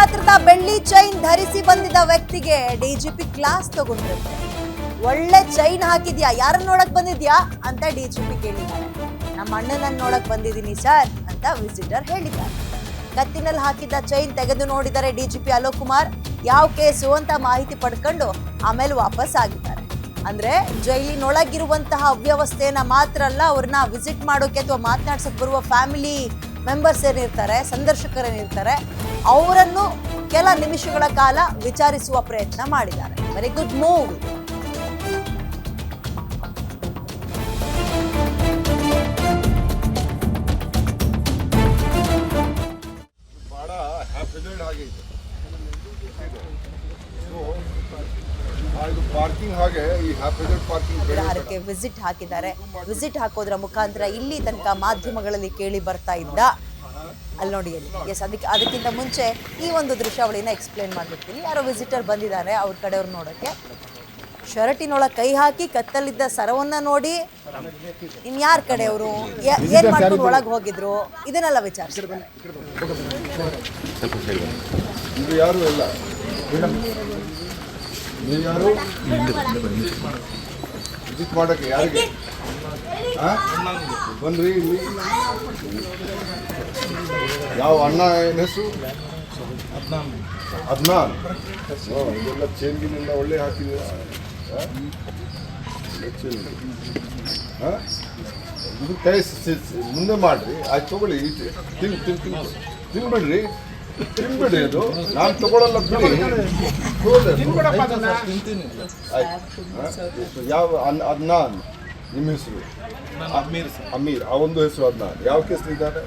ಗಾತ್ರದ ಬೆಳ್ಳಿ ಚೈನ್ ಧರಿಸಿ ಬಂದಿದ್ದ ವ್ಯಕ್ತಿಗೆ ಡಿಜಿಪಿ ಕ್ಲಾಸ್ ತಗೊಂಡಿರುತ್ತೆ. ಒಳ್ಳೆ ಚೈನ್ ಹಾಕಿದ್ಯಾ, ಯಾರನ್ನ ನೋಡಕ್ ಬಂದಿದ್ಯಾ ಅಂತ ಡಿಜಿಪಿ ಕೇಳಿದ್ದಾರೆ. ನಮ್ಮ ಅಣ್ಣನನ್ನ ನೋಡಕ್ ಬಂದಿದ್ದೀನಿ ಸರ್ ಅಂತ ವಿಸಿಟರ್ ಹೇಳಿದ್ದಾರೆ. ಕತ್ತಿನಲ್ಲಿ ಹಾಕಿದ್ದ ಚೈನ್ ತೆಗೆದು ನೋಡಿದರೆ ಡಿಜಿಪಿ ಅಲೋಕ್ ಕುಮಾರ್ ಯಾವ ಕೇಸು ಅಂತ ಮಾಹಿತಿ ಪಡ್ಕೊಂಡು ಆಮೇಲೆ ವಾಪಸ್ ಆಗಿದ್ದಾರೆ. ಅಂದ್ರೆ ಜೈಲಿನೊಳಗಿರುವಂತಹ ಅವ್ಯವಸ್ಥೆಯನ್ನ ಮಾತ್ರ ಅಲ್ಲ, ಅವ್ರನ್ನ ವಿಸಿಟ್ ಮಾಡೋಕೆ ಅಥವಾ ಮಾತನಾಡ್ಸಕ್ ಬರುವ ಫ್ಯಾಮಿಲಿ ಮೆಂಬರ್ಸ್ ಏನಿರ್ತಾರೆ, ಸಂದರ್ಶಕರೇನಿರ್ತಾರೆ, ಅವರನ್ನು ಕೆಲ ನಿಮಿಷಗಳ ಕಾಲ ವಿಚಾರಿಸುವ ಪ್ರಯತ್ನ ಮಾಡಿದ್ದಾರೆ. Very good move. ಪಾರ್ಕಿಂಗ್ ಹಾಗೆ ಈ ವ್ಯವಹಾರಕ್ಕೆ ವಿಸಿಟ್ ಹಾಕಿದ್ದಾರೆ. ವಿಸಿಟ್ ಹಾಕೋದ್ರ ಮುಖಾಂತರ ಇಲ್ಲಿ ತನಕ ಮಾಧ್ಯಮಗಳಲ್ಲಿ ಕೇಳಿ ಬರ್ತಾ ಇದ್ದ ಅಲ್ಲಿ ನೋಡಿ ಎಸ್ ಅದಕ್ಕಿಂತ ಮುಂಚೆ ಈ ಒಂದು ದೃಶ್ಯಾವಳಿನ ಎಕ್ಸ್ಪ್ಲೇನ್ ಮಾಡ್ಬಿಡ್ತೀನಿ. ಯಾರೋ ವಿಸಿಟರ್ ಬಂದಿದ್ದಾರೆ ಅವ್ರ ಕಡೆಯವ್ರು ನೋಡೋಕ್ಕೆ. ಶರ್ಟಿನೊಳಗೆ ಕೈ ಹಾಕಿ ಕತ್ತಲ್ಲಿದ್ದ ಸರವನ್ನ ನೋಡಿ ಇನ್ಯಾರ ಕಡೆಯವರು ಏನ್ ಮಾಡ್ಕೊಂಡು ಒಳಗೆ ಹೋಗಿದ್ರು ಇದನ್ನೆಲ್ಲ ವಿಚಾರಿಸಿದ್ರು. ಇದು ಯಾರು ಇಲ್ಲ, ನೀವು ಯಾರು ವಿಸಿಟ್ ಮಾಡೋಕ್ಕೆ ಯಾರಿಗೆ ಬಂದ್ರಿ ಇಲ್ಲಿ? ಯಾವ ಅಣ್ಣ ಏನು ಹೆಸರು? ಅದ್ನಾನ್. ಇದೆಲ್ಲ ಚೇನ್ಗಿನೆಲ್ಲ ಒಳ್ಳೆ ಹಾಕಿದ್ದೀರಾ? ಇದು ಕೈ ಮುಂದೆ ಮಾಡ್ರಿ, ಆಯ್ತು ತಗೊಳ್ಳಿ. ತಿನ್ಬಿಡ್ರಿ, ತಿನ್ಬಿಡ್ರಿ. ಅದು ನಾನು ತಗೊಳ್ಳಲ್ಲ ಬಿಡಿ. ಯಾವ ಅದ್ನಾನ್ ನಿಮ್ಮ ಹೆಸರು? ಅಮೀರ್. ಆ ಒಂದು ಹೆಸರು ಅದ್ನಾನ್. ಯಾವ ಕೇಸ್ ಇದ್ದಾರೆ?